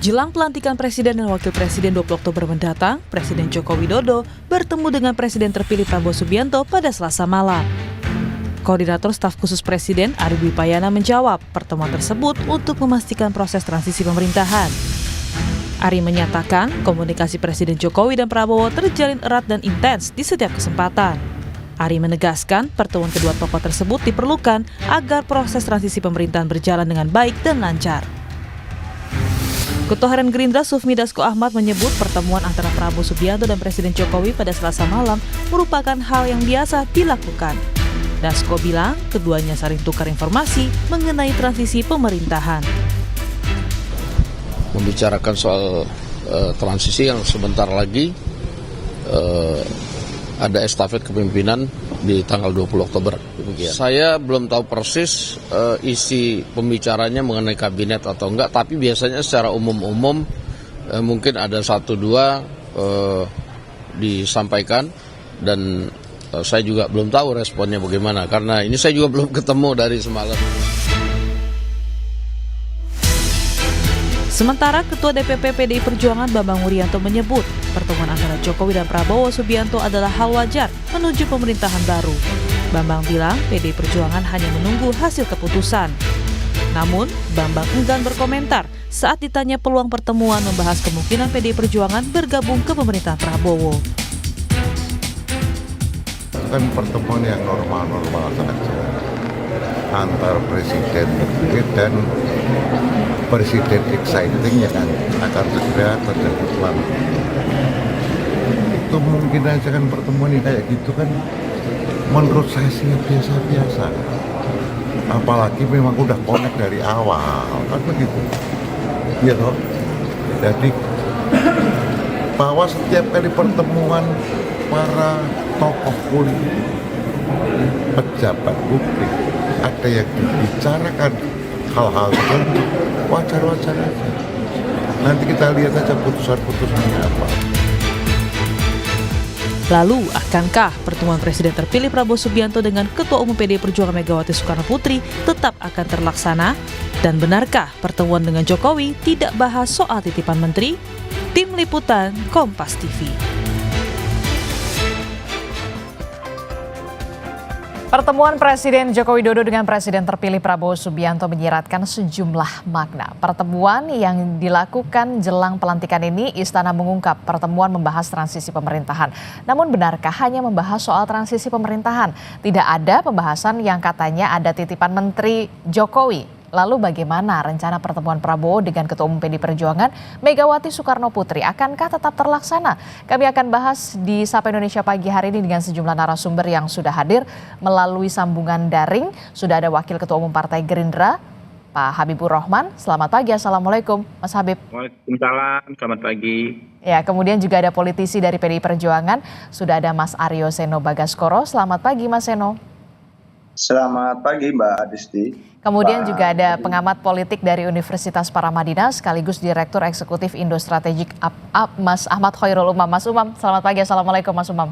Jelang pelantikan Presiden dan Wakil Presiden 20 Oktober mendatang, Presiden Joko Widodo bertemu dengan Presiden terpilih Prabowo Subianto pada Selasa malam. Koordinator Staf Khusus Presiden Ari Dwi Payana menjawab pertemuan tersebut untuk memastikan proses transisi pemerintahan. Ari menyatakan komunikasi Presiden Jokowi dan Prabowo terjalin erat dan intens di setiap kesempatan. Ari menegaskan pertemuan kedua tokoh tersebut diperlukan agar proses transisi pemerintahan berjalan dengan baik dan lancar. Ketua Harian Gerindra Sufmi Dasko Ahmad menyebut pertemuan antara Prabowo Subianto dan Presiden Jokowi pada Selasa malam merupakan hal yang biasa dilakukan. Dasko bilang keduanya saling tukar informasi mengenai transisi pemerintahan. Membicarakan soal transisi yang sebentar lagi ada estafet kepemimpinan di tanggal 20 Oktober. Saya belum tahu persis isi pembicaranya mengenai kabinet atau enggak, tapi biasanya secara umum-umum mungkin ada 1-2 disampaikan dan saya juga belum tahu responnya bagaimana karena ini saya juga belum ketemu dari semalam. Sementara Ketua DPP PDI Perjuangan Bambang Wuryanto menyebut pertemuan antara Jokowi dan Prabowo Subianto adalah hal wajar menuju pemerintahan baru. Bambang bilang PDI Perjuangan hanya menunggu hasil keputusan. Namun, Bambang enggan berkomentar saat ditanya peluang pertemuan membahas kemungkinan PDI Perjuangan bergabung ke pemerintahan Prabowo. Kan pertemuan yang normal-normal saja antar presiden dan presiden exciting ya kan akan segera terjadi pelantikan. Itu mungkin aja kan pertemuan ini kayak gitu kan menurut saya sih biasa-biasa. Apalagi memang udah connect dari awal kan begitu. Iya toh. Jadi bahwa setiap kali pertemuan para tokoh politik, pejabat publik ada yang dibicarakan hal-hal tertentu, wajar-wajar aja. Nanti kita lihat aja putusan-putusannya apa. Lalu, akankah pertemuan Presiden terpilih Prabowo Subianto dengan Ketua Umum PDI Perjuangan Megawati Soekarnoputri tetap akan terlaksana? Dan benarkah pertemuan dengan Jokowi tidak bahas soal titipan menteri? Tim Liputan Kompas TV. Pertemuan Presiden Joko Widodo dengan Presiden terpilih Prabowo Subianto menyiratkan sejumlah makna. Pertemuan yang dilakukan jelang pelantikan ini, Istana mengungkap pertemuan membahas transisi pemerintahan. Namun benarkah hanya membahas soal transisi pemerintahan? Tidak ada pembahasan yang katanya ada titipan Menteri Jokowi. Lalu bagaimana rencana pertemuan Prabowo dengan Ketua Umum PDI Perjuangan Megawati Soekarnoputri? Akankah tetap terlaksana? Kami akan bahas di Sapa Indonesia Pagi hari ini dengan sejumlah narasumber yang sudah hadir melalui sambungan daring. Sudah ada Wakil Ketua Umum Partai Gerindra, Pak Habibur Rahman. Selamat pagi, Assalamualaikum Mas Habib. Waalaikumsalam, selamat pagi. Ya, kemudian juga ada politisi dari PDI Perjuangan. Sudah ada Mas Aryo Seno Bagaskoro. Selamat pagi Mas Seno. Selamat pagi Mbak Adisti. Kemudian juga ada pengamat politik dari Universitas Paramadina sekaligus Direktur Eksekutif Indo Strategik Mas Ahmad Khairul Umam. Mas Umam, selamat pagi. Assalamualaikum Mas Umam.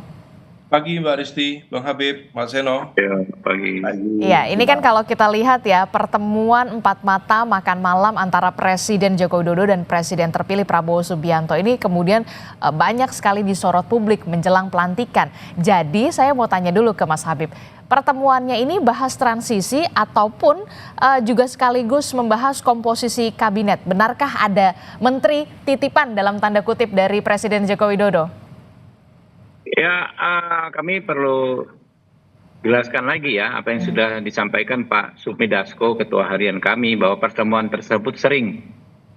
Pagi Mbak Adisti, Bang Habib, Mas Seno. Ya, pagi. Iya, ini kan kalau kita lihat ya pertemuan empat mata makan malam antara Presiden Joko Widodo dan Presiden terpilih Prabowo Subianto ini kemudian banyak sekali disorot publik menjelang pelantikan. Jadi saya mau tanya dulu ke Mas Habib, pertemuannya ini bahas transisi ataupun juga sekaligus membahas komposisi kabinet. Benarkah ada menteri titipan dalam tanda kutip dari Presiden Joko Widodo? Ya, kami perlu jelaskan lagi ya apa yang sudah disampaikan Pak Sufmi Dasko, Ketua Harian kami, bahwa pertemuan tersebut sering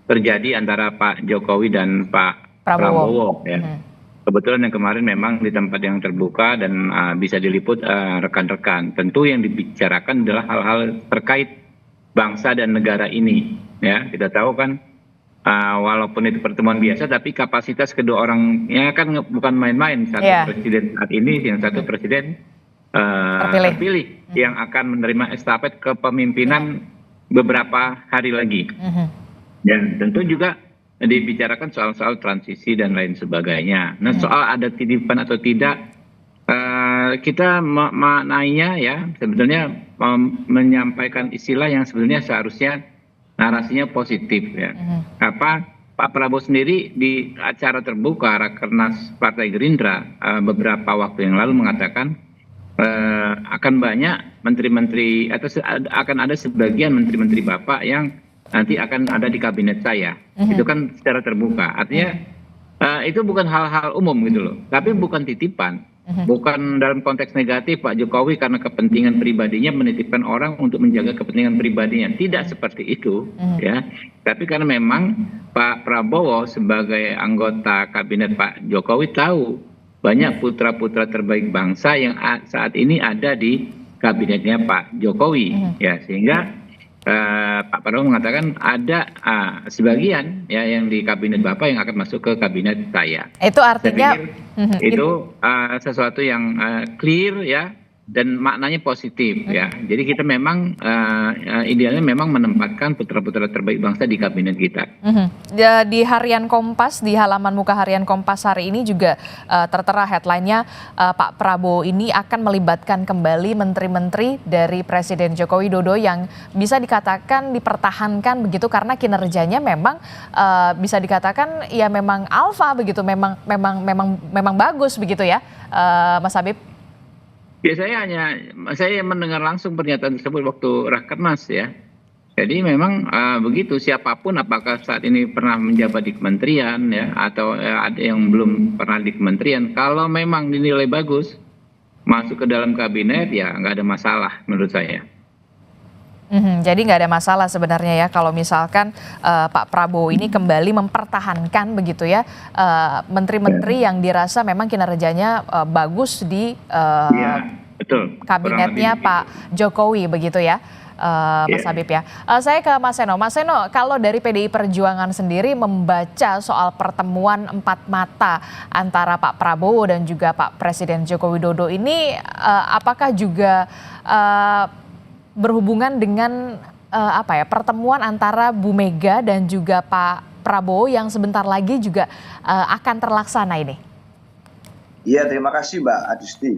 terjadi antara Pak Jokowi dan Pak Prabowo. Ya. Kebetulan yang kemarin memang di tempat yang terbuka dan bisa diliput rekan-rekan. Tentu yang dibicarakan adalah hal-hal terkait bangsa dan negara ini. Ya, kita tahu kan walaupun itu pertemuan biasa, tapi kapasitas kedua orangnya kan bukan main-main. Satu presiden saat ini, yang satu presiden terpilih yang akan menerima estafet kepemimpinan beberapa hari lagi. Dan tentu juga dibicarakan soal-soal transisi dan lain sebagainya. Nah, soal ada titipan atau tidak, kita maknanya ya sebetulnya menyampaikan istilah yang sebenarnya seharusnya narasinya positif ya. Pak Prabowo sendiri di acara terbuka Rakernas Partai Gerindra beberapa waktu yang lalu mengatakan akan banyak menteri-menteri atau akan ada sebagian menteri-menteri Bapak yang nanti akan ada di kabinet saya. Itu kan secara terbuka. Artinya itu bukan hal-hal umum gitu loh, tapi bukan titipan. Bukan dalam konteks negatif Pak Jokowi karena kepentingan pribadinya menitipkan orang untuk menjaga kepentingan pribadinya. Tidak seperti itu, ya. Tapi karena memang Pak Prabowo sebagai anggota kabinet Pak Jokowi tahu banyak putra-putra terbaik bangsa yang saat ini ada di kabinetnya Pak Jokowi, ya, sehingga Pak Prabowo mengatakan ada sebagian ya yang di kabinet Bapak yang akan masuk ke kabinet saya. Itu artinya Itu sesuatu yang clear ya, dan maknanya positif ya. Jadi kita memang idealnya memang menempatkan putra-putra terbaik bangsa di kabinet kita. Ya, di harian Kompas, di halaman muka harian Kompas hari ini juga tertera headline-nya Pak Prabowo ini akan melibatkan kembali menteri-menteri dari Presiden Joko Widodo yang bisa dikatakan dipertahankan begitu karena kinerjanya memang bisa dikatakan ya memang alfa begitu, memang bagus begitu ya, Mas Habib. Ya, saya mendengar langsung pernyataan tersebut waktu Rakernas ya. Jadi memang begitu, siapapun apakah saat ini pernah menjabat di kementerian ya atau ada yang belum pernah di kementerian, kalau memang dinilai bagus masuk ke dalam kabinet ya nggak ada masalah menurut saya. Jadi nggak ada masalah sebenarnya ya kalau misalkan Pak Prabowo ini kembali mempertahankan begitu ya menteri-menteri yang dirasa memang kinerjanya bagus di betul, kabinetnya Pak Jokowi begitu ya, Mas Habib ya. Saya ke Mas Seno. Mas Seno, kalau dari PDI Perjuangan sendiri membaca soal pertemuan empat mata antara Pak Prabowo dan juga Pak Presiden Joko Widodo ini, apakah juga berhubungan dengan pertemuan antara Bu Mega dan juga Pak Prabowo yang sebentar lagi juga akan terlaksana ini? Iya, terima kasih Mbak Adisti.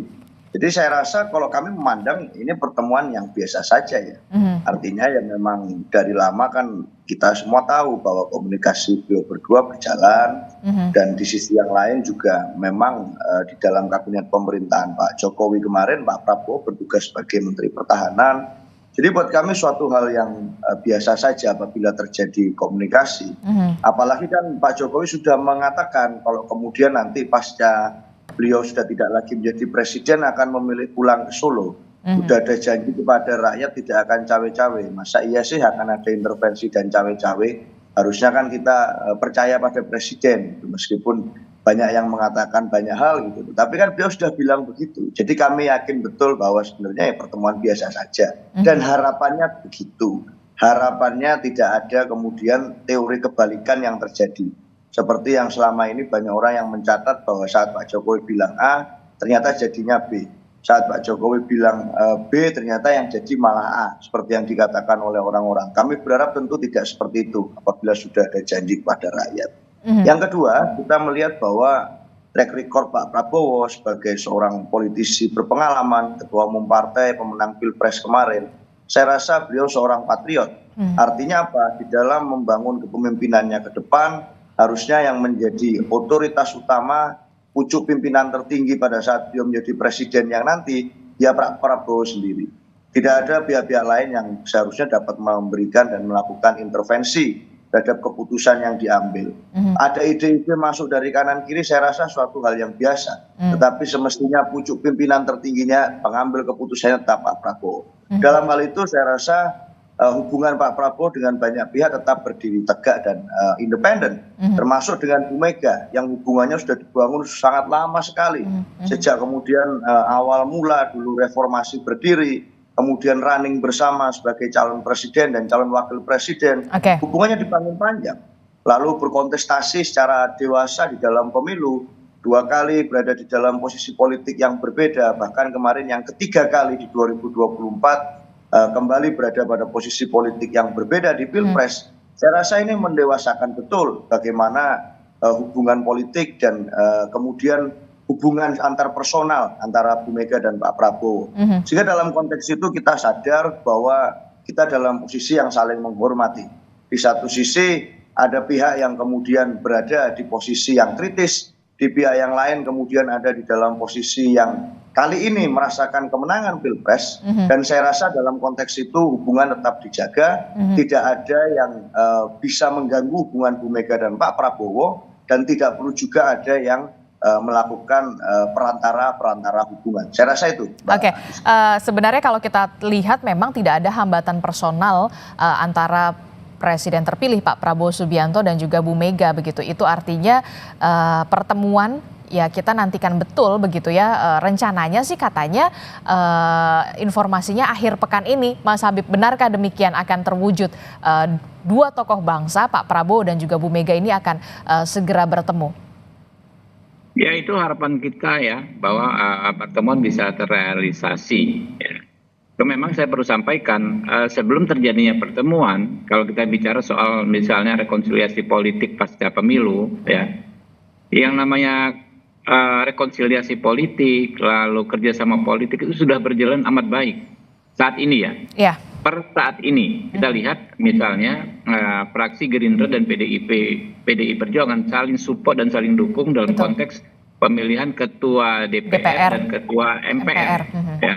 Jadi saya rasa kalau kami memandang ini pertemuan yang biasa saja ya. Artinya ya memang dari lama kan kita semua tahu bahwa komunikasi beliau berdua berjalan. Dan di sisi yang lain juga memang di dalam kabinet pemerintahan Pak Jokowi kemarin Pak Prabowo bertugas sebagai Menteri Pertahanan. Jadi buat kami suatu hal yang biasa saja apabila terjadi komunikasi. Apalagi kan Pak Jokowi sudah mengatakan kalau kemudian nanti pasca beliau sudah tidak lagi menjadi presiden akan memilih pulang ke Solo. Sudah ada janji kepada rakyat tidak akan cawe-cawe. Masa iya sih akan ada intervensi dan cawe-cawe? Harusnya kan kita percaya pada presiden, meskipun banyak yang mengatakan banyak hal gitu. Tapi kan beliau sudah bilang begitu. Jadi kami yakin betul bahwa sebenarnya ya pertemuan biasa saja. Dan harapannya begitu. Harapannya tidak ada kemudian teori kebalikan yang terjadi. Seperti yang selama ini banyak orang yang mencatat bahwa saat Pak Jokowi bilang A, ternyata jadinya B. Saat Pak Jokowi bilang B, ternyata yang jadi malah A. Seperti yang dikatakan oleh orang-orang. Kami berharap tentu tidak seperti itu apabila sudah ada janji kepada rakyat. Yang kedua, kita melihat bahwa track record Pak Prabowo sebagai seorang politisi berpengalaman, ketua umum partai, pemenang Pilpres kemarin, saya rasa beliau seorang patriot. Artinya apa? Di dalam membangun kepemimpinannya ke depan, harusnya yang menjadi otoritas utama, pucuk pimpinan tertinggi pada saat beliau menjadi presiden yang nanti, ya Pak Prabowo sendiri. Tidak ada pihak-pihak lain yang seharusnya dapat memberikan dan melakukan intervensi terhadap keputusan yang diambil. Ada ide-ide masuk dari kanan kiri, saya rasa suatu hal yang biasa. Tetapi semestinya pucuk pimpinan tertingginya pengambil keputusannya tetap Pak Prabowo. Dalam hal itu saya rasa hubungan Pak Prabowo dengan banyak pihak tetap berdiri tegak dan independen, termasuk dengan Bu Mega yang hubungannya sudah dibangun sangat lama sekali. Sejak kemudian awal mula dulu reformasi berdiri, kemudian running bersama sebagai calon presiden dan calon wakil presiden, hubungannya dibangun panjang. Lalu berkontestasi secara dewasa di dalam pemilu, 2 kali berada di dalam posisi politik yang berbeda, bahkan kemarin yang ketiga kali di 2024, kembali berada pada posisi politik yang berbeda di Pilpres. Saya rasa ini mendewasakan betul bagaimana hubungan politik dan kemudian hubungan antar personal antara Bu Mega dan Pak Prabowo. Sehingga dalam konteks itu kita sadar bahwa kita dalam posisi yang saling menghormati. Di satu sisi ada pihak yang kemudian berada di posisi yang kritis, di pihak yang lain kemudian ada di dalam posisi yang kali ini merasakan kemenangan Pilpres, dan saya rasa dalam konteks itu hubungan tetap dijaga, tidak ada yang bisa mengganggu hubungan Bu Mega dan Pak Prabowo, dan tidak perlu juga ada yang melakukan perantara hubungan. Saya rasa itu. Oke, sebenarnya kalau kita lihat memang tidak ada hambatan personal antara Presiden terpilih Pak Prabowo Subianto dan juga Bu Mega begitu. Itu artinya pertemuan ya kita nantikan betul begitu ya. Rencananya sih katanya informasinya akhir pekan ini. Mas Habib, benarkah demikian akan terwujud dua tokoh bangsa Pak Prabowo dan juga Bu Mega ini akan segera bertemu? Ya, itu harapan kita ya, bahwa pertemuan bisa terrealisasi. Ya. Memang saya perlu sampaikan, sebelum terjadinya pertemuan, kalau kita bicara soal misalnya rekonsiliasi politik pasca pemilu, ya, yang namanya rekonsiliasi politik, lalu kerjasama politik itu sudah berjalan amat baik saat ini ya. Ya. Per saat ini kita lihat misalnya fraksi Gerindra dan PDI Perjuangan saling support dan saling dukung dalam konteks pemilihan ketua DPR dan ketua MPR. Ya.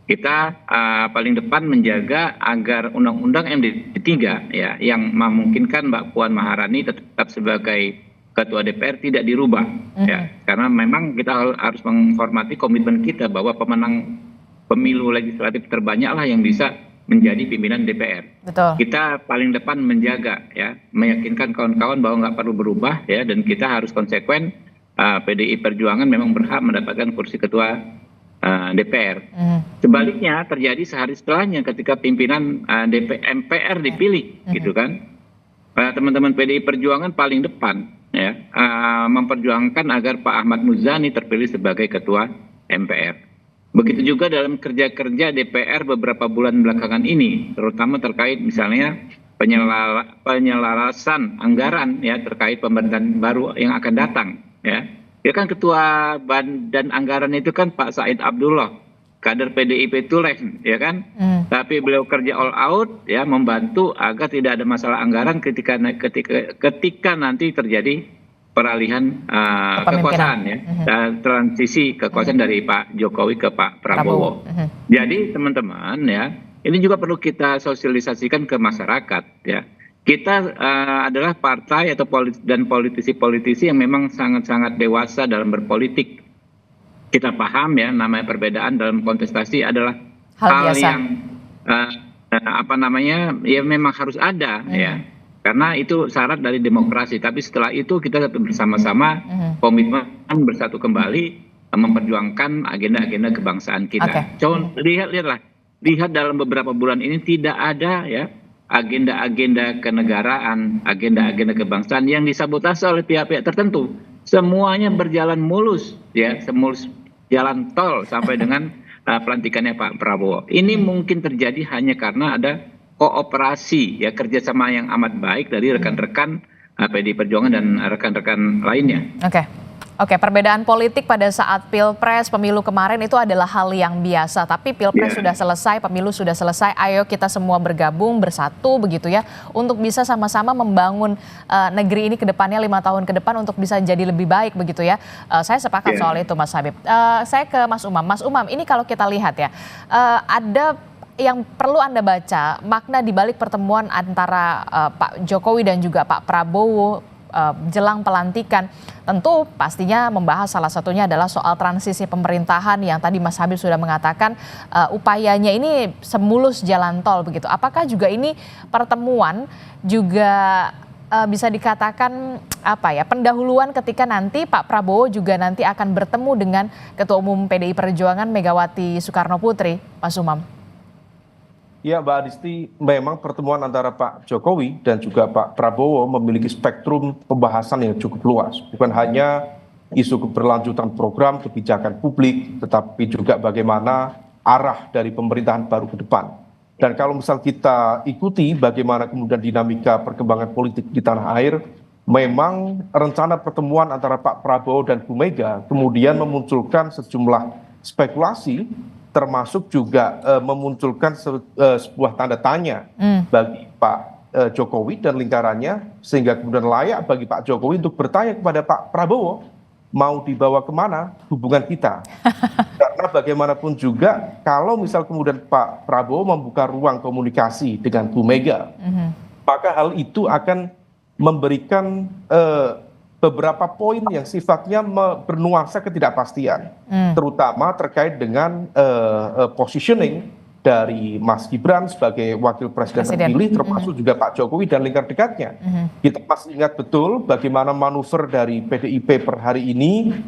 Kita paling depan menjaga agar undang-undang MD3 ya, yang memungkinkan Mbak Puan Maharani tetap sebagai ketua DPR tidak dirubah ya, karena memang kita harus menghormati komitmen kita bahwa pemenang pemilu legislatif terbanyaklah yang bisa menjadi pimpinan DPR. Betul. Kita paling depan menjaga ya, meyakinkan kawan-kawan bahwa nggak perlu berubah ya, dan kita harus konsekuen. PDI Perjuangan memang berhak mendapatkan kursi ketua DPR. Sebaliknya terjadi sehari setelahnya ketika pimpinan MPR dipilih, gitu kan? Teman-teman PDI Perjuangan paling depan ya, memperjuangkan agar Pak Ahmad Muzani terpilih sebagai ketua MPR. Begitu juga dalam kerja-kerja DPR beberapa bulan belakangan ini, terutama terkait misalnya penyelarasan anggaran ya terkait pemerintahan baru yang akan datang. Ya kan ketua badan anggaran itu kan Pak Said Abdullah, kader PDIP Tulen, ya kan? Tapi beliau kerja all out ya, membantu agar tidak ada masalah anggaran ketika nanti terjadi peralihan kekuasaan ya, transisi kekuasaan dari Pak Jokowi ke Pak Prabowo. Jadi teman-teman ya, ini juga perlu kita sosialisasikan ke masyarakat ya. Kita adalah partai atau politisi-politisi yang memang sangat-sangat dewasa dalam berpolitik. Kita paham ya, namanya perbedaan dalam kontestasi adalah hal yang ya memang harus ada ya, karena itu syarat dari demokrasi. Tapi setelah itu kita tetap bersama-sama komitmen bersatu kembali memperjuangkan agenda-agenda kebangsaan kita. Coba lihat dalam beberapa bulan ini tidak ada ya agenda-agenda kenegaraan, agenda-agenda kebangsaan yang disabotase oleh pihak-pihak tertentu. Semuanya berjalan mulus ya, semulus jalan tol sampai dengan pelantikannya Pak Prabowo. Ini mungkin terjadi hanya karena ada kooperasi ya, kerjasama yang amat baik dari rekan-rekan PDI Perjuangan dan rekan-rekan lainnya. Oke, perbedaan politik pada saat Pilpres, pemilu kemarin itu adalah hal yang biasa. Tapi Pilpres sudah selesai, pemilu sudah selesai. Ayo kita semua bergabung, bersatu begitu ya, untuk bisa sama-sama membangun negeri ini ke depannya 5 tahun ke depan untuk bisa jadi lebih baik begitu ya. Saya sepakat soal itu, Mas Habib. Saya ke Mas Umam. Mas Umam, ini kalau kita lihat ya, ada yang perlu Anda baca makna di balik pertemuan antara Pak Jokowi dan juga Pak Prabowo jelang pelantikan. Tentu pastinya membahas salah satunya adalah soal transisi pemerintahan yang tadi Mas Habib sudah mengatakan upayanya ini semulus jalan tol begitu. Apakah juga ini pertemuan juga bisa dikatakan pendahuluan ketika nanti Pak Prabowo juga nanti akan bertemu dengan Ketua Umum PDI Perjuangan Megawati Soekarno Putri, Mas Umam? Ya, Mbak Adisti, memang pertemuan antara Pak Jokowi dan juga Pak Prabowo memiliki spektrum pembahasan yang cukup luas. Bukan hanya isu keberlanjutan program kebijakan publik, tetapi juga bagaimana arah dari pemerintahan baru ke depan. Dan kalau misal kita ikuti bagaimana kemudian dinamika perkembangan politik di tanah air, memang rencana pertemuan antara Pak Prabowo dan Bu Mega kemudian memunculkan sejumlah spekulasi, termasuk juga memunculkan sebuah tanda tanya bagi Pak Jokowi dan lingkarannya, sehingga kemudian layak bagi Pak Jokowi untuk bertanya kepada Pak Prabowo, mau dibawa kemana hubungan kita. Karena bagaimanapun juga kalau misal kemudian Pak Prabowo membuka ruang komunikasi dengan Bu Mega, maka hal itu akan memberikan beberapa poin yang sifatnya bernuansa ketidakpastian, terutama terkait dengan positioning dari Mas Gibran sebagai wakil presiden terpilih, termasuk juga Pak Jokowi dan lingkar dekatnya. Kita masih ingat betul bagaimana manuver dari PDIP per hari ini,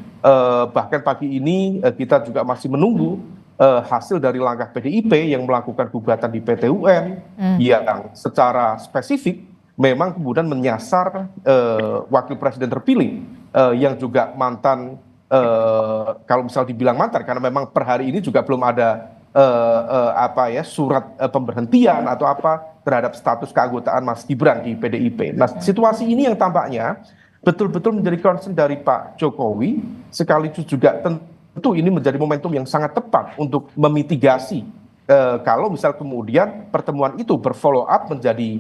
bahkan pagi ini kita juga masih menunggu hasil dari langkah PDIP yang melakukan gugatan di PT UN yang secara spesifik memang kemudian menyasar wakil presiden terpilih yang juga mantan, kalau misal dibilang mantan, karena memang per hari ini juga belum ada surat pemberhentian atau apa terhadap status keanggotaan Mas Gibran di PDIP. Nah, situasi ini yang tampaknya betul-betul menjadi concern dari Pak Jokowi, sekaligus juga tentu ini menjadi momentum yang sangat tepat untuk memitigasi kalau misal kemudian pertemuan itu berfollow up menjadi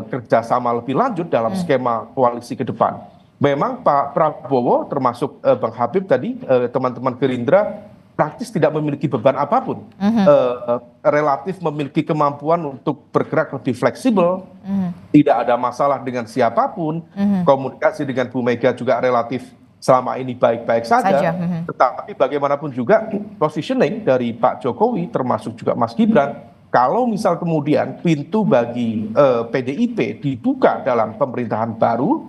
kerjasama lebih lanjut dalam skema koalisi ke depan. Memang Pak Prabowo termasuk Bang Habib tadi, teman-teman Gerindra praktis tidak memiliki beban apapun, relatif memiliki kemampuan untuk bergerak lebih fleksibel, tidak ada masalah dengan siapapun, komunikasi dengan Bu Mega juga relatif selama ini baik-baik saja. Tetapi bagaimanapun juga positioning dari Pak Jokowi termasuk juga Mas Gibran, kalau misal kemudian pintu bagi PDIP dibuka dalam pemerintahan baru,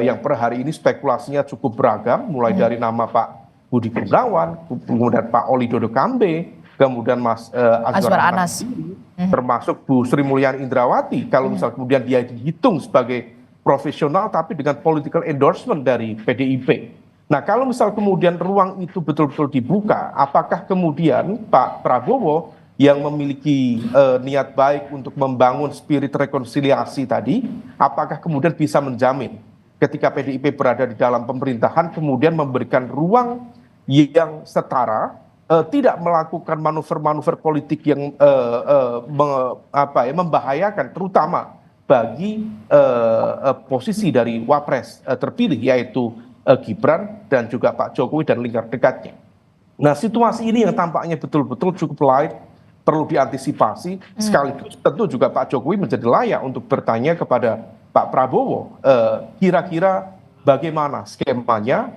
yang per hari ini spekulasinya cukup beragam, mulai dari nama Pak Budi Gunawan, kemudian Pak Oli Dodo Kambe, kemudian Mas Azwar Anas, termasuk Bu Sri Mulyani Indrawati, kalau misal kemudian dia dihitung sebagai profesional tapi dengan political endorsement dari PDIP. Nah, kalau misal kemudian ruang itu betul-betul dibuka, apakah kemudian Pak Prabowo yang memiliki niat baik untuk membangun spirit rekonsiliasi tadi, apakah kemudian bisa menjamin ketika PDIP berada di dalam pemerintahan kemudian memberikan ruang yang setara, tidak melakukan manuver-manuver politik yang membahayakan, terutama bagi posisi dari wapres terpilih, yaitu Gibran dan juga Pak Jokowi dan lingkar dekatnya. Nah, situasi ini yang tampaknya betul-betul cukup light, perlu diantisipasi, sekaligus tentu juga Pak Jokowi menjadi layak untuk bertanya kepada Pak Prabowo, kira-kira bagaimana skemanya,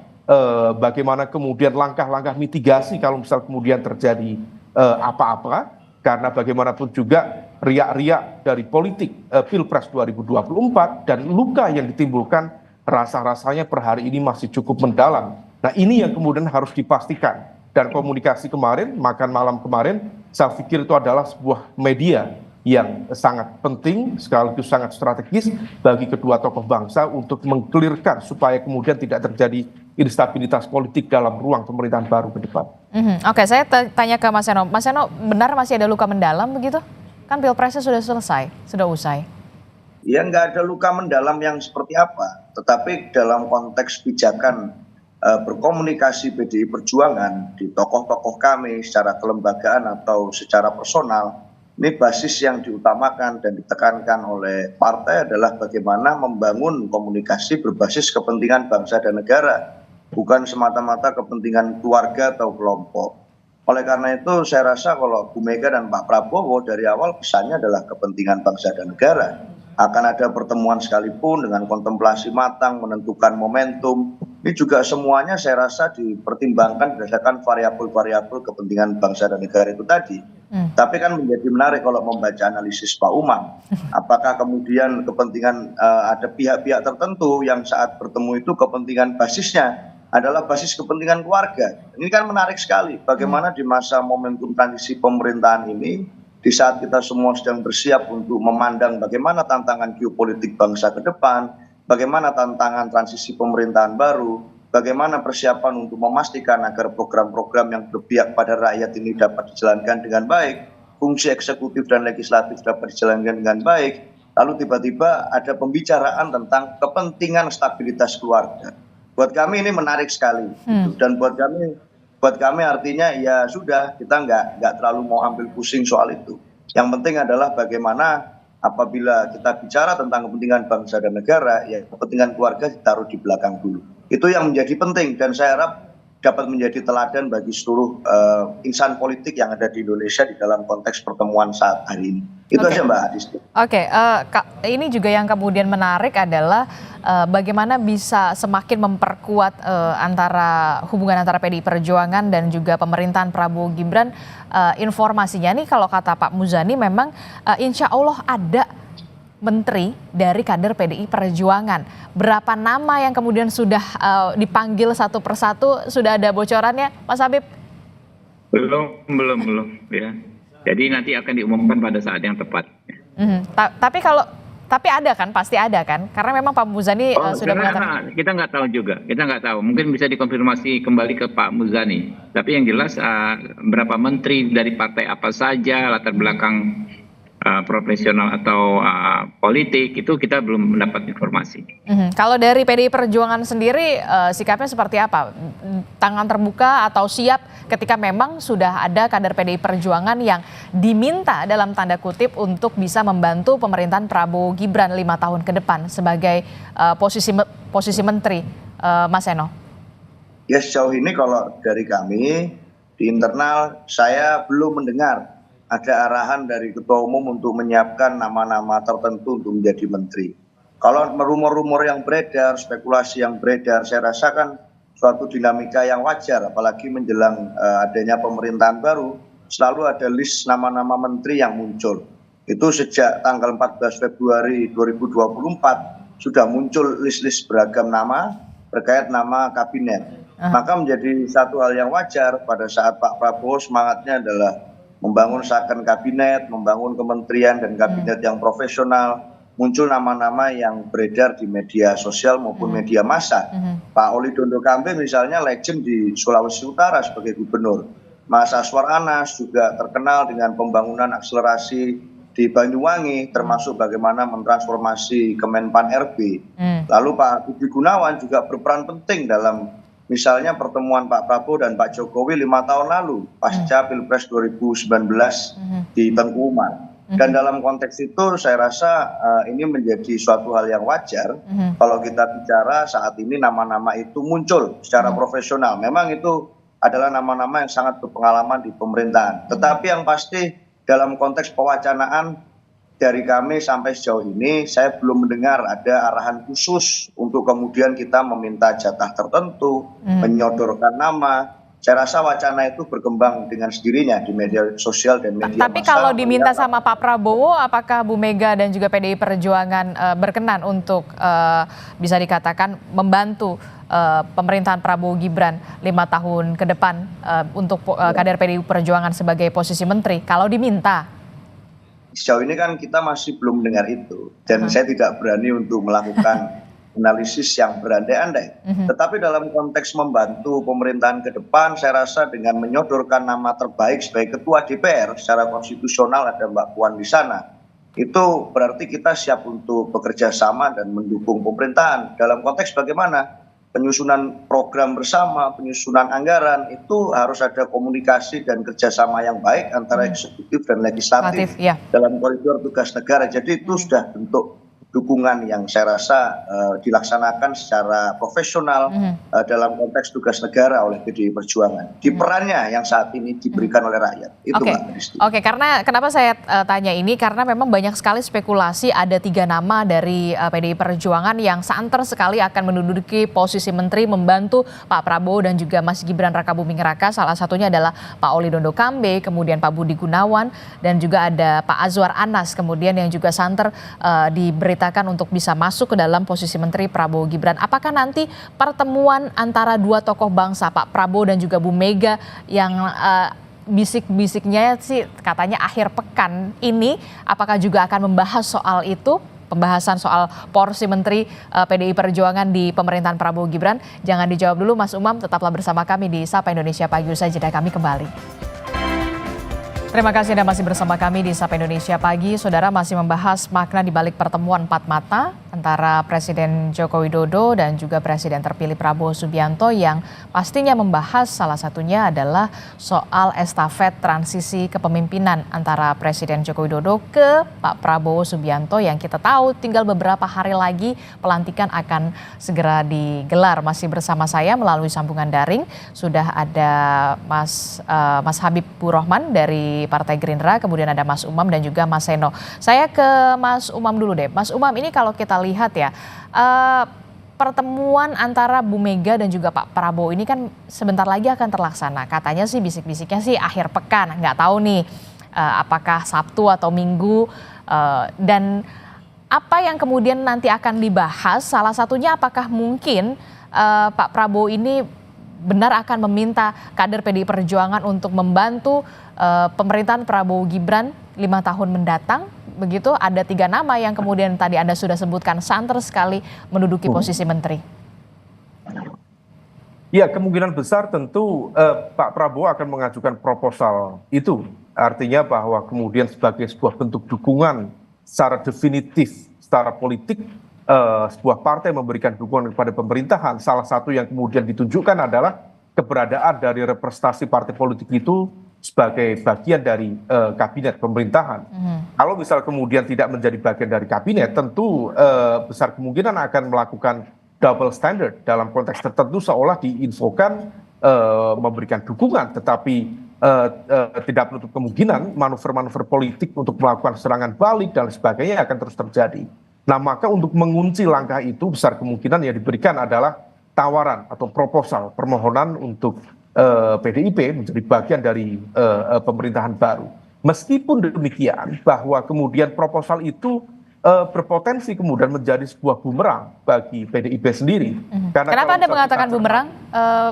bagaimana kemudian langkah-langkah mitigasi kalau misal kemudian terjadi apa-apa, karena bagaimanapun juga riak-riak dari politik Pilpres 2024 dan luka yang ditimbulkan rasa-rasanya per hari ini masih cukup mendalam. Nah, ini yang kemudian harus dipastikan, dan komunikasi kemarin, makan malam kemarin, saya pikir itu adalah sebuah media yang sangat penting sekaligus sangat strategis bagi kedua tokoh bangsa untuk mengkelirkan supaya kemudian tidak terjadi instabilitas politik dalam ruang pemerintahan baru ke depan. Oke, saya tanya ke Mas Seno. Mas Seno, benar masih ada luka mendalam begitu? Kan Pilpresnya sudah selesai, sudah usai. Ya, nggak ada luka mendalam yang seperti apa, tetapi dalam konteks pijakan berkomunikasi PDI Perjuangan di tokoh-tokoh kami secara kelembagaan atau secara personal, ini basis yang diutamakan dan ditekankan oleh partai adalah bagaimana membangun komunikasi berbasis kepentingan bangsa dan negara, bukan semata-mata kepentingan keluarga atau kelompok. Oleh karena itu saya rasa kalau Bu Mega dan Pak Prabowo dari awal pesannya adalah kepentingan bangsa dan negara. Akan ada pertemuan sekalipun dengan kontemplasi matang, menentukan momentum. Ini juga semuanya saya rasa dipertimbangkan berdasarkan variabel-variabel kepentingan bangsa dan negara itu tadi. Tapi kan menjadi menarik kalau membaca analisis Pak Umam. Apakah kemudian kepentingan ada pihak-pihak tertentu yang saat bertemu itu kepentingan basisnya adalah basis kepentingan keluarga. Ini kan menarik sekali bagaimana di masa momentum transisi pemerintahan ini, di saat kita semua sedang bersiap untuk memandang bagaimana tantangan geopolitik bangsa ke depan, bagaimana tantangan transisi pemerintahan baru, bagaimana persiapan untuk memastikan agar program-program yang berpihak pada rakyat ini dapat dijalankan dengan baik, fungsi eksekutif dan legislatif dapat dijalankan dengan baik, lalu tiba-tiba ada pembicaraan tentang kepentingan stabilitas keluarga. Buat kami ini menarik sekali, dan buat kami artinya ya sudah, kita nggak terlalu mau ambil pusing soal itu. Yang penting adalah bagaimana apabila kita bicara tentang kepentingan bangsa dan negara, ya kepentingan keluarga ditaruh di belakang dulu. Itu yang menjadi penting dan saya harap dapat menjadi teladan bagi seluruh insan politik yang ada di Indonesia di dalam konteks pertemuan saat hari ini. Itu aja Mbak Adisti. Oke, ini juga yang kemudian menarik adalah bagaimana bisa semakin memperkuat hubungan antara PDI Perjuangan dan juga pemerintahan Prabowo Gibran. Informasinya nih kalau kata Pak Muzani memang insya Allah ada menteri dari kader PDI Perjuangan. Berapa nama yang kemudian sudah dipanggil satu persatu, sudah ada bocorannya, Mas Habib? Belum ya. Jadi nanti akan diumumkan pada saat yang tepat. Tapi ada kan, pasti ada kan? Karena memang Pak Muzani sudah mengatakan. Kita nggak tahu juga, kita nggak tahu. Mungkin bisa dikonfirmasi kembali ke Pak Muzani. Tapi yang jelas berapa menteri dari partai apa saja, latar belakang profesional atau politik itu kita belum mendapat informasi. Kalau dari PDI Perjuangan sendiri sikapnya seperti apa? Tangan terbuka atau siap ketika memang sudah ada kader PDI Perjuangan yang diminta dalam tanda kutip untuk bisa membantu pemerintahan Prabowo Gibran 5 tahun ke depan sebagai posisi menteri, Mas Eno? Ya sejauh ini kalau dari kami di internal saya belum mendengar ada arahan dari Ketua Umum untuk menyiapkan nama-nama tertentu untuk menjadi menteri. Kalau rumor-rumor yang beredar, spekulasi yang beredar, saya rasa kan suatu dinamika yang wajar, apalagi menjelang adanya pemerintahan baru, selalu ada list nama-nama menteri yang muncul. Itu sejak tanggal 14 Februari 2024 sudah muncul list-list beragam nama terkait nama kabinet. Maka menjadi satu hal yang wajar pada saat Pak Prabowo semangatnya adalah membangun second kabinet, membangun kementerian dan kabinet yang profesional, muncul nama-nama yang beredar di media sosial maupun media massa. Pak Oli Dondo Kambe misalnya legend di Sulawesi Utara sebagai gubernur. Mas Aswar Anas juga terkenal dengan pembangunan akselerasi di Banyuwangi, termasuk bagaimana mentransformasi Kemenpan RB. Lalu Pak Budi Gunawan juga berperan penting dalam misalnya pertemuan Pak Prabowo dan Pak Jokowi 5 tahun lalu pasca Pilpres 2019 di Tengku Umar. Dan dalam konteks itu saya rasa ini menjadi suatu hal yang wajar kalau kita bicara saat ini nama-nama itu muncul secara profesional. Memang itu adalah nama-nama yang sangat berpengalaman di pemerintahan. Tetapi yang pasti dalam konteks pewacanaan dari kami sampai sejauh ini saya belum mendengar ada arahan khusus untuk kemudian kita meminta jatah tertentu, menyodorkan nama. Saya rasa wacana itu berkembang dengan sendirinya di media sosial dan media Tapi kalau diminta sama Pak Prabowo, apakah Bu Mega dan juga PDI Perjuangan berkenan untuk bisa dikatakan membantu pemerintahan Prabowo Gibran 5 tahun ke depan untuk kader PDI Perjuangan sebagai posisi menteri kalau diminta? Sejauh ini kan kita masih belum mendengar itu dan saya tidak berani untuk melakukan analisis yang berandai-andai. Tetapi dalam konteks membantu pemerintahan ke depan, saya rasa dengan menyodorkan nama terbaik sebagai ketua DPR secara konstitusional ada Mbak Puan di sana. Itu berarti kita siap untuk bekerja sama dan mendukung pemerintahan. Dalam konteks bagaimana? Penyusunan program bersama, penyusunan anggaran, itu harus ada komunikasi dan kerjasama yang baik antara eksekutif dan legislatif dalam koridor tugas negara. Jadi itu sudah bentuk dukungan yang saya rasa dilaksanakan secara profesional dalam konteks tugas negara oleh PDI Perjuangan. Di perannya yang saat ini diberikan oleh rakyat. Itu Mbak Kristi. Oke, karena kenapa saya tanya ini? Karena memang banyak sekali spekulasi ada 3 nama dari PDI Perjuangan yang santer sekali akan menduduki posisi menteri membantu Pak Prabowo dan juga Mas Gibran Rakabuming Raka. Salah satunya adalah Pak Oli Dondo Kambe, kemudian Pak Budi Gunawan, dan juga ada Pak Azwar Anas, kemudian yang juga santer diberitakan untuk bisa masuk ke dalam posisi menteri Prabowo Gibran. Apakah nanti pertemuan antara 2 tokoh bangsa, Pak Prabowo dan juga Bu Mega yang bisik-bisiknya sih katanya akhir pekan ini, apakah juga akan membahas soal itu? Pembahasan soal porsi menteri PDI Perjuangan di pemerintahan Prabowo Gibran. Jangan dijawab dulu Mas Umam, tetaplah bersama kami di Sapa Indonesia Pagi. Usai jeda kami kembali. Terima kasih Anda masih bersama kami di Sapa Indonesia Pagi. Saudara, masih membahas makna di balik pertemuan 4 mata antara Presiden Joko Widodo dan juga Presiden terpilih Prabowo Subianto yang pastinya membahas salah satunya adalah soal estafet transisi kepemimpinan antara Presiden Joko Widodo ke Pak Prabowo Subianto yang kita tahu tinggal beberapa hari lagi pelantikan akan segera digelar. Masih bersama saya melalui sambungan daring sudah ada Mas Habib Burrohman dari Partai Gerindra, kemudian ada Mas Umam dan juga Mas Seno. Saya ke Mas Umam dulu deh. Mas Umam, ini kalau kita lihat ya, pertemuan antara Bu Mega dan juga Pak Prabowo ini kan sebentar lagi akan terlaksana. Katanya sih bisik-bisiknya sih akhir pekan, nggak tahu nih apakah Sabtu atau Minggu. Dan apa yang kemudian nanti akan dibahas, salah satunya apakah mungkin Pak Prabowo ini benar akan meminta kader PDI Perjuangan untuk membantu pemerintahan Prabowo Gibran 5 tahun mendatang. Begitu, ada 3 nama yang kemudian tadi Anda sudah sebutkan santer sekali menduduki posisi menteri. Ya, kemungkinan besar tentu Pak Prabowo akan mengajukan proposal itu. Artinya bahwa kemudian sebagai sebuah bentuk dukungan secara definitif, secara politik, sebuah partai memberikan dukungan kepada pemerintahan. Salah satu yang kemudian ditunjukkan adalah keberadaan dari representasi partai politik itu sebagai bagian dari kabinet pemerintahan. Kalau misal kemudian tidak menjadi bagian dari kabinet, tentu besar kemungkinan akan melakukan double standard dalam konteks tertentu, seolah diinfokan memberikan dukungan, tetapi tidak menutup kemungkinan manuver-manuver politik untuk melakukan serangan balik dan sebagainya akan terus terjadi. Nah, maka untuk mengunci langkah itu besar kemungkinan yang diberikan adalah tawaran atau proposal permohonan untuk PDIP menjadi bagian dari pemerintahan baru. Meskipun demikian, bahwa kemudian proposal itu berpotensi kemudian menjadi sebuah bumerang bagi PDIP sendiri. Kenapa Anda mengatakan bumerang,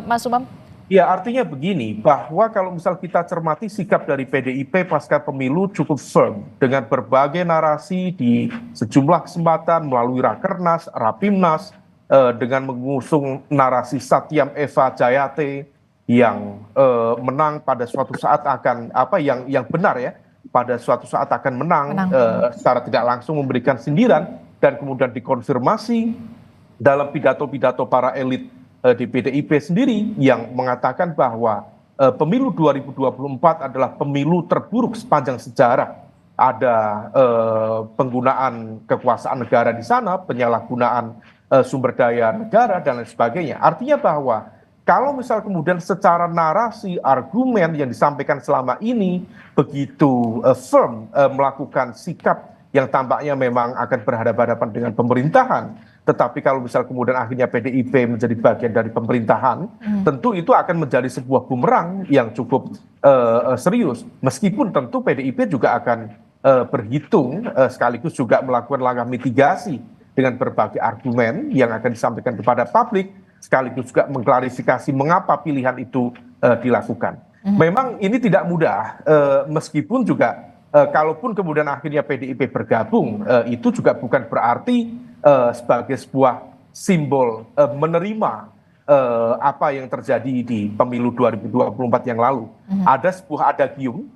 Mas Umam? Ya, artinya begini, bahwa kalau misal kita cermati sikap dari PDIP pasca pemilu cukup firm dengan berbagai narasi di sejumlah kesempatan melalui Rakernas, Rapimnas, dengan mengusung narasi Satyam Eva Jayate yang menang pada suatu saat akan yang benar ya, pada suatu saat akan menang. Secara tidak langsung memberikan sindiran dan kemudian dikonfirmasi dalam pidato-pidato para elit di PDIP sendiri yang mengatakan bahwa pemilu 2024 adalah pemilu terburuk sepanjang sejarah. Ada penggunaan kekuasaan negara di sana, penyalahgunaan sumber daya negara dan lain sebagainya. Artinya bahwa kalau misal kemudian secara narasi, argumen yang disampaikan selama ini begitu firm melakukan sikap yang tampaknya memang akan berhadapan-hadapan dengan pemerintahan, tetapi kalau misal kemudian akhirnya PDIP menjadi bagian dari pemerintahan, tentu itu akan menjadi sebuah bumerang yang cukup serius. Meskipun tentu PDIP juga akan berhitung sekaligus juga melakukan langkah mitigasi dengan berbagai argumen yang akan disampaikan kepada publik, sekaligus juga mengklarifikasi mengapa pilihan itu dilakukan. Memang ini tidak mudah, meskipun juga kalaupun kemudian akhirnya PDIP bergabung, itu juga bukan berarti sebagai sebuah simbol menerima apa yang terjadi di pemilu 2024 yang lalu. Ada sebuah adagium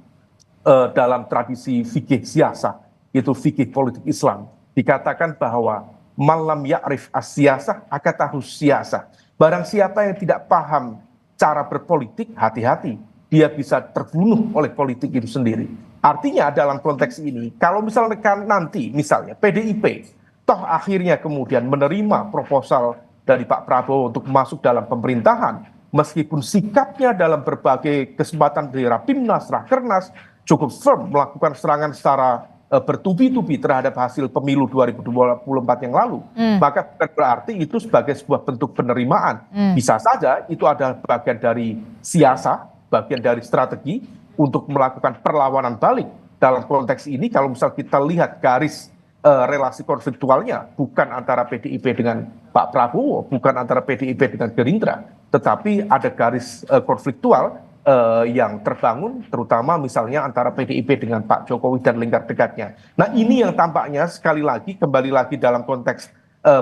dalam tradisi fikih siasah, itu fikih politik Islam, dikatakan bahwa malam ya'rif as-siyasah akatahu siyasah. Barang siapa yang tidak paham cara berpolitik, hati-hati, dia bisa terbunuh oleh politik itu sendiri. Artinya dalam konteks ini, kalau misalnya nanti misalnya PDIP toh akhirnya kemudian menerima proposal dari Pak Prabowo untuk masuk dalam pemerintahan, meskipun sikapnya dalam berbagai kesempatan di Rapimnas, Rakernas cukup firm melakukan serangan secara bertubi-tubi terhadap hasil pemilu 2024 yang lalu, maka bukan berarti itu sebagai sebuah bentuk penerimaan. Bisa saja itu adalah bagian dari siasat, bagian dari strategi untuk melakukan perlawanan balik. Dalam konteks ini kalau misal kita lihat garis relasi konfliktualnya bukan antara PDIP dengan Pak Prabowo, bukan antara PDIP dengan Gerindra, tetapi ada garis konfliktual yang terbangun terutama misalnya antara PDIP dengan Pak Jokowi dan lingkar dekatnya. Nah, ini yang tampaknya sekali lagi kembali lagi dalam konteks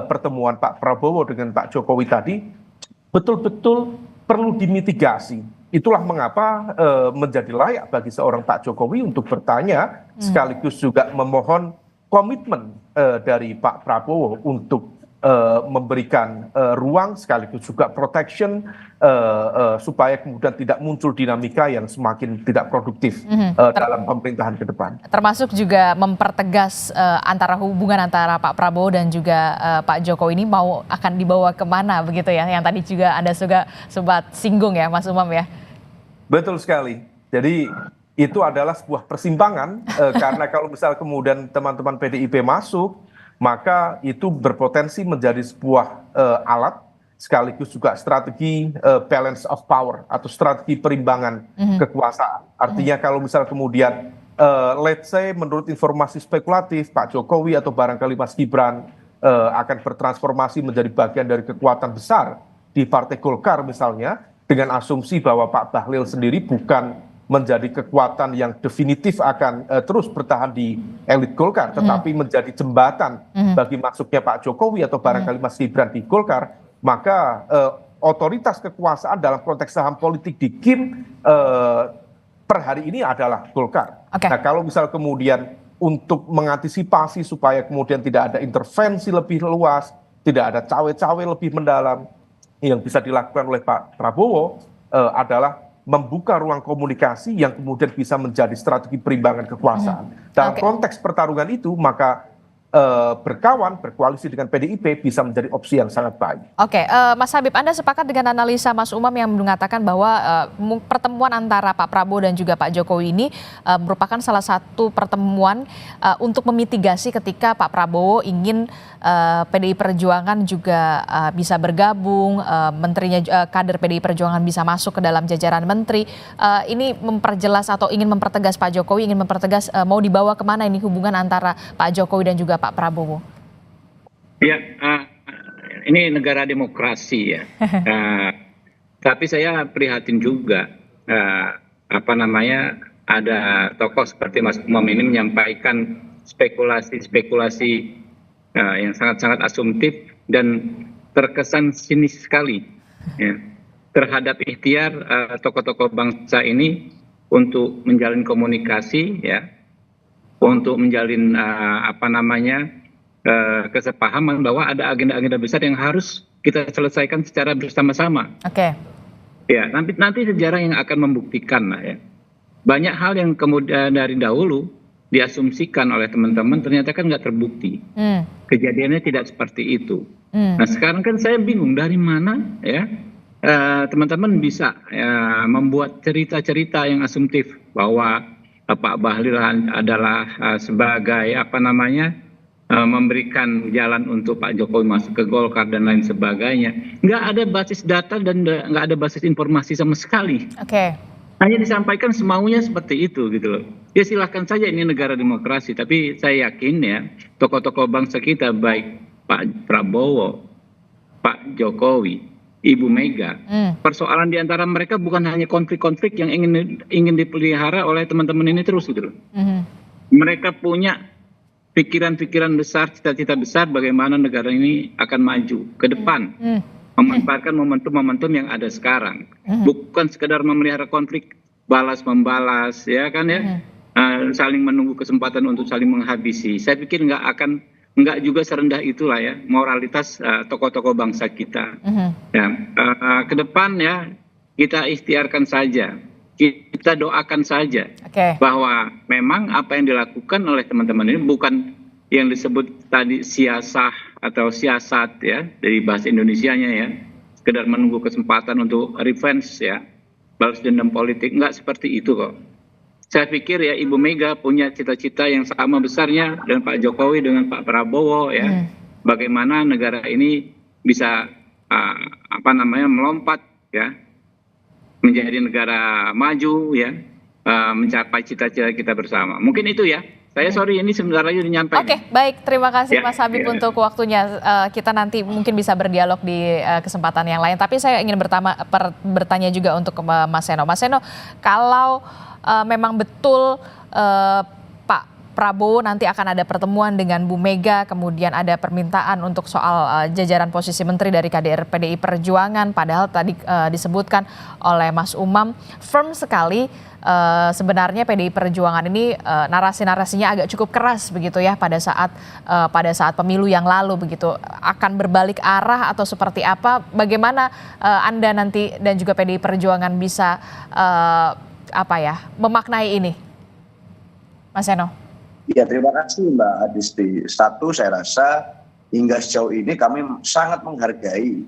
pertemuan Pak Prabowo dengan Pak Jokowi tadi betul-betul perlu dimitigasi. Itulah mengapa menjadi layak bagi seorang Pak Jokowi untuk bertanya sekaligus juga memohon komitmen dari Pak Prabowo untuk memberikan ruang sekaligus juga protection supaya kemudian tidak muncul dinamika yang semakin tidak produktif dalam pemerintahan ke depan. Termasuk juga mempertegas hubungan antara Pak Prabowo dan juga Pak Jokowi ini akan dibawa kemana begitu ya, yang tadi juga Anda juga sempat singgung ya Mas Umam ya. Betul sekali. Jadi itu adalah sebuah persimpangan karena kalau misal kemudian teman-teman PDIP masuk, maka itu berpotensi menjadi sebuah alat sekaligus juga strategi balance of power atau strategi perimbangan kekuasaan. Artinya kalau misal kemudian let's say menurut informasi spekulatif Pak Jokowi atau barangkali Mas Gibran akan bertransformasi menjadi bagian dari kekuatan besar di Partai Golkar misalnya, dengan asumsi bahwa Pak Bahlil sendiri bukan menjadi kekuatan yang definitif akan terus bertahan di elit Golkar, tetapi menjadi jembatan bagi masuknya Pak Jokowi atau barangkali Mas Gibran di Golkar, maka otoritas kekuasaan dalam konteks saham politik di KIM per hari ini adalah Golkar. Okay. Nah kalau misal kemudian untuk mengantisipasi supaya kemudian tidak ada intervensi lebih luas, tidak ada cawe-cawe lebih mendalam, yang bisa dilakukan oleh Pak Prabowo adalah membuka ruang komunikasi yang kemudian bisa menjadi strategi perimbangan kekuasaan. Dalam konteks pertarungan itu, maka berkawan, berkoalisi dengan PDIP bisa menjadi opsi yang sangat baik. Oke, Mas Habib, Anda sepakat dengan analisa Mas Umam yang mengatakan bahwa pertemuan antara Pak Prabowo dan juga Pak Jokowi ini merupakan salah satu pertemuan untuk memitigasi ketika Pak Prabowo ingin PDI Perjuangan juga bisa bergabung, menterinya kader PDI Perjuangan bisa masuk ke dalam jajaran menteri. Ini memperjelas atau ingin mempertegas Pak Jokowi, ingin mempertegas mau dibawa kemana ini hubungan antara Pak Jokowi dan juga Pak Prabowo? Ya, ini negara demokrasi ya. Tapi saya prihatin juga ada tokoh seperti Mas Umam ini menyampaikan spekulasi-spekulasi yang sangat-sangat asumtif dan terkesan sinis sekali ya, terhadap ikhtiar tokoh-tokoh bangsa ini untuk menjalin komunikasi ya, untuk menjalin kesepahaman bahwa ada agenda-agenda besar yang harus kita selesaikan secara bersama-sama. Oke. Ya, nanti sejarah yang akan membuktikan lah ya. Banyak hal yang kemudian dari dahulu diasumsikan oleh teman-teman ternyata kan nggak terbukti. Kejadiannya tidak seperti itu. Nah sekarang kan saya bingung dari mana ya teman-teman bisa membuat cerita-cerita yang asumtif bahwa Pak Bahlil adalah sebagai memberikan jalan untuk Pak Jokowi masuk ke Golkar dan lain sebagainya. Nggak ada basis data dan nggak ada basis informasi sama sekali. Oke. Hanya disampaikan semaunya seperti itu gitu loh. Ya silahkan saja, ini negara demokrasi. Tapi saya yakin ya tokoh-tokoh bangsa kita baik Pak Prabowo, Pak Jokowi, Ibu Mega, persoalan di antara mereka bukan hanya konflik-konflik yang ingin dipelihara oleh teman-teman ini terus gitu loh. Mereka punya pikiran-pikiran besar, cita-cita besar bagaimana negara ini akan maju ke depan, memanfaatkan momentum-momentum yang ada sekarang, bukan sekedar memelihara konflik balas membalas ya kan ya, saling menunggu kesempatan untuk saling menghabisi. Saya pikir nggak juga serendah itulah ya moralitas tokoh-tokoh bangsa kita. Ya, ke depan ya kita ikhtiarkan saja, kita doakan saja bahwa memang apa yang dilakukan oleh teman-teman ini bukan yang disebut tadi siasah atau siasat ya dari bahasa Indonesianya ya, sekedar menunggu kesempatan untuk revenge ya, balas dendam politik, nggak seperti itu kok. Saya pikir ya Ibu Mega punya cita-cita yang sama besarnya dengan Pak Jokowi, dengan Pak Prabowo ya. Bagaimana negara ini bisa melompat ya menjadi negara maju ya, mencapai cita-cita kita bersama. Mungkin itu ya. Saya sorry ini sebentar lagi menyampaikan. Oke, baik. Terima kasih Mas Habib untuk waktunya. Kita nanti mungkin bisa berdialog di kesempatan yang lain. Tapi saya ingin bertanya juga untuk Mas Seno. Mas Seno, kalau memang betul Pak Prabowo nanti akan ada pertemuan dengan Bu Mega, kemudian ada permintaan untuk soal jajaran posisi menteri dari KDR PDI Perjuangan, padahal tadi disebutkan oleh Mas Umam firm sekali sebenarnya PDI Perjuangan ini narasi-narasinya agak cukup keras begitu ya pada saat pemilu yang lalu begitu. Akan berbalik arah atau seperti apa? Bagaimana Anda nanti dan juga PDI Perjuangan bisa memaknai ini, Mas Eno? Ya, terima kasih Mbak Adisti. Satu, saya rasa hingga sejauh ini kami sangat menghargai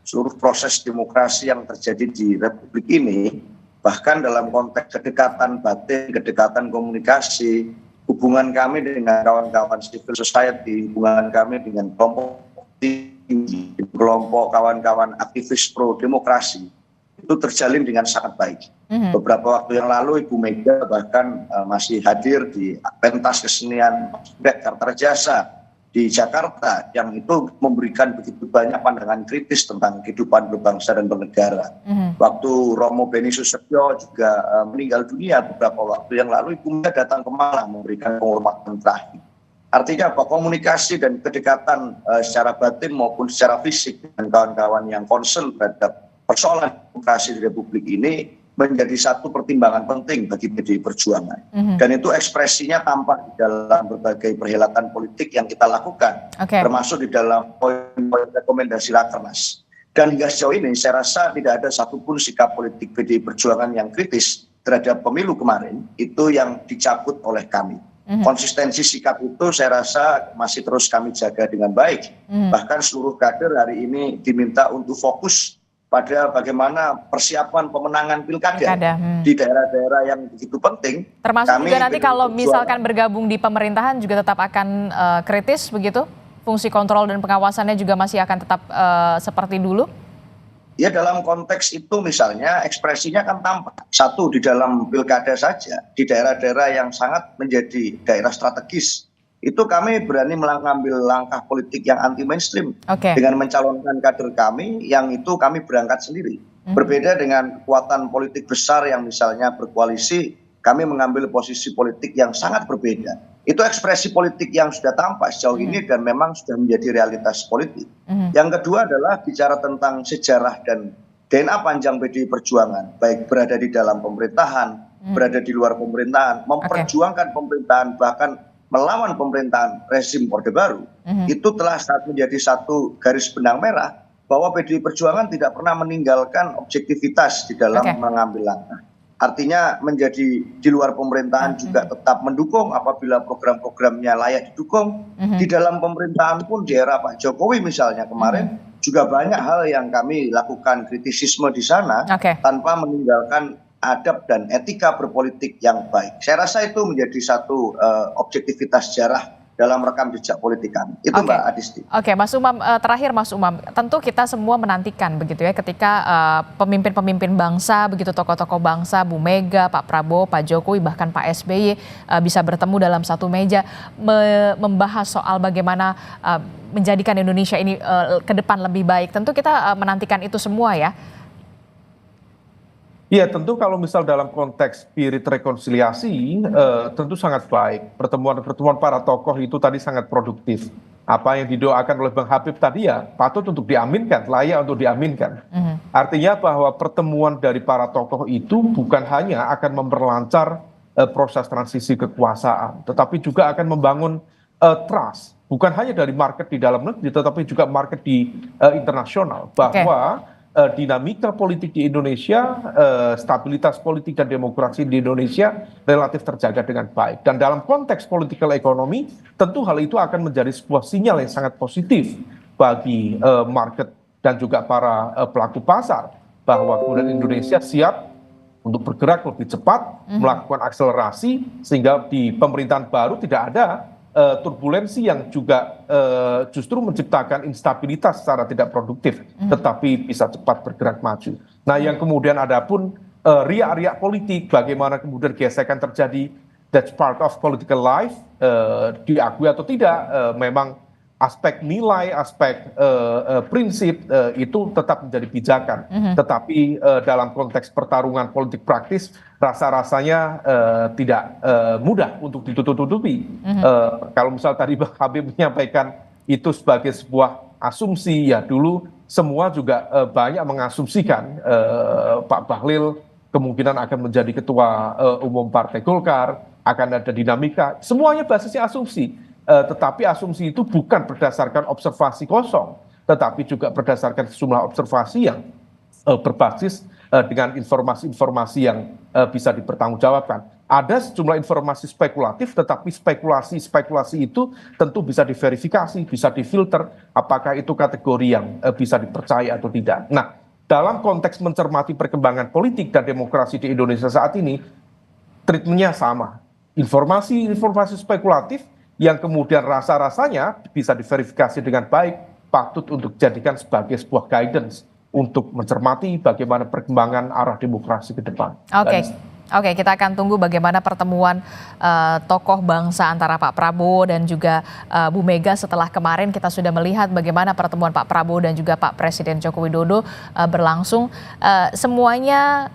seluruh proses demokrasi yang terjadi di Republik ini, bahkan dalam konteks kedekatan batin, kedekatan komunikasi, hubungan kami dengan kawan-kawan civil society, hubungan kami dengan kelompok tinggi, kelompok kawan-kawan aktivis pro demokrasi, itu terjalin dengan sangat baik. Beberapa waktu yang lalu Ibu Mega bahkan masih hadir di pentas kesenian Kartar Jasa di Jakarta, yang itu memberikan begitu banyak pandangan kritis tentang kehidupan berbangsa dan bernegara. Waktu Romo Beni Susetyo juga meninggal dunia beberapa waktu yang lalu, Ibu Mega datang ke Malang memberikan penghormatan terakhir. Artinya apa? Komunikasi dan kedekatan secara batin maupun secara fisik dengan kawan-kawan yang concern terhadap persoalan demokrasi di Republik ini menjadi satu pertimbangan penting bagi PDI Perjuangan. Dan itu ekspresinya tampak di dalam berbagai perhelatan politik yang kita lakukan, termasuk di dalam poin-poin rekomendasi Rakernas. Dan hingga sejauh ini saya rasa tidak ada satupun sikap politik PDI Perjuangan yang kritis terhadap pemilu kemarin, itu yang dicabut oleh kami. Konsistensi sikap itu saya rasa masih terus kami jaga dengan baik. Bahkan seluruh kader hari ini diminta untuk fokus pada bagaimana persiapan pemenangan pilkada di daerah-daerah yang begitu penting. Termasuk juga nanti kalau misalkan bergabung di pemerintahan juga tetap akan kritis begitu? Fungsi kontrol dan pengawasannya juga masih akan tetap seperti dulu? Ya, dalam konteks itu misalnya ekspresinya kan tampak. Satu, di dalam pilkada saja, di daerah-daerah yang sangat menjadi daerah strategis, itu kami berani mengambil langkah politik yang anti mainstream dengan mencalonkan kader kami yang itu kami berangkat sendiri. Berbeda dengan kekuatan politik besar yang misalnya berkoalisi, kami mengambil posisi politik yang sangat berbeda. Itu ekspresi politik yang sudah tampak sejauh ini dan memang sudah menjadi realitas politik. Yang kedua adalah bicara tentang sejarah dan DNA panjang PDI Perjuangan, baik berada di dalam pemerintahan, berada di luar pemerintahan, memperjuangkan pemerintahan, bahkan melawan pemerintahan rezim Orde Baru, itu telah menjadi satu garis benang merah bahwa PDI Perjuangan tidak pernah meninggalkan objektivitas di dalam mengambil langkah. Artinya menjadi di luar pemerintahan juga tetap mendukung apabila program-programnya layak didukung. Di dalam pemerintahan pun di era Pak Jokowi misalnya kemarin juga banyak hal yang kami lakukan kritisisme di sana tanpa meninggalkan adab dan etika berpolitik yang baik. Saya rasa itu menjadi satu objektivitas sejarah dalam rekam jejak politik kami. Itu Mbak Adisti. Mas Umam, terakhir Mas Umam, tentu kita semua menantikan begitu ya ketika pemimpin-pemimpin bangsa, begitu tokoh-tokoh bangsa, Bu Mega, Pak Prabowo, Pak Jokowi, bahkan Pak SBY bisa bertemu dalam satu meja membahas soal bagaimana menjadikan Indonesia ini ke depan lebih baik. Tentu kita menantikan itu semua ya. Iya, tentu kalau misal dalam konteks spirit rekonsiliasi tentu sangat baik. Pertemuan-pertemuan para tokoh itu tadi sangat produktif. Apa yang didoakan oleh Bang Habib tadi ya patut untuk diaminkan, layak untuk diaminkan. Artinya bahwa pertemuan dari para tokoh itu bukan hanya akan memperlancar proses transisi kekuasaan, tetapi juga akan membangun trust. Bukan hanya dari market di dalam negeri, tetapi juga market di internasional. Bahwa dinamika politik di Indonesia, stabilitas politik dan demokrasi di Indonesia relatif terjaga dengan baik. Dan dalam konteks political economy, tentu hal itu akan menjadi sebuah sinyal yang sangat positif bagi market dan juga para pelaku pasar, bahwa kemudian Indonesia siap untuk bergerak lebih cepat, melakukan akselerasi, sehingga di pemerintahan baru tidak ada turbulensi yang juga justru menciptakan instabilitas secara tidak produktif, tetapi bisa cepat bergerak maju. Nah, yang kemudian ada pun riak-riak politik, bagaimana kemudian gesekan terjadi, that's part of political life, diakui atau tidak, memang aspek nilai, aspek prinsip itu tetap menjadi pijakan. Tetapi dalam konteks pertarungan politik praktis, rasa-rasanya tidak mudah untuk ditutup-tutupi. Kalau misal tadi Bang Habib menyampaikan itu sebagai sebuah asumsi, ya dulu semua juga banyak mengasumsikan Pak Bahlil kemungkinan akan menjadi ketua umum Partai Golkar, akan ada dinamika, semuanya basisnya asumsi. Tetapi asumsi itu bukan berdasarkan observasi kosong, tetapi juga berdasarkan sejumlah observasi yang berbasis dengan informasi-informasi yang bisa dipertanggungjawabkan. Ada sejumlah informasi spekulatif, tetapi spekulasi itu tentu bisa diverifikasi, bisa difilter, apakah itu kategori yang bisa dipercaya atau tidak. Nah, dalam konteks mencermati perkembangan politik dan demokrasi di Indonesia saat ini, treatmentnya sama. Informasi spekulatif yang kemudian rasa-rasanya bisa diverifikasi dengan baik, patut untuk dijadikan sebagai sebuah guidance untuk mencermati bagaimana perkembangan arah demokrasi ke depan. Oke, kita akan tunggu bagaimana pertemuan tokoh bangsa antara Pak Prabowo dan juga Bu Mega setelah kemarin kita sudah melihat bagaimana pertemuan Pak Prabowo dan juga Pak Presiden Joko Widodo berlangsung. Semuanya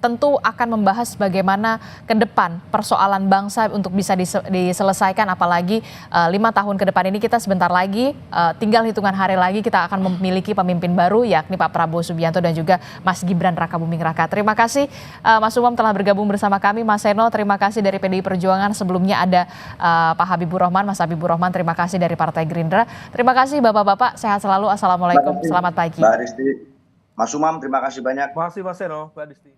tentu akan membahas bagaimana ke depan persoalan bangsa untuk bisa diselesaikan, apalagi 5 tahun ke depan ini kita sebentar lagi, tinggal hitungan hari lagi kita akan memiliki pemimpin baru, yakni Pak Prabowo Subianto dan juga Mas Gibran Rakabuming Raka. Terima kasih Mas Umam telah bergabung bersama kami. Mas Seno, terima kasih dari PDI Perjuangan. Sebelumnya ada Pak Habibur Rahman, Mas Habibur Rahman, terima kasih dari Partai Gerindra. Terima kasih Bapak-Bapak, sehat selalu. Assalamualaikum, selamat pagi. Mbak Aristi, Mas Umam, terima kasih banyak. Terima kasih Mas Seno, Mbak Adisti.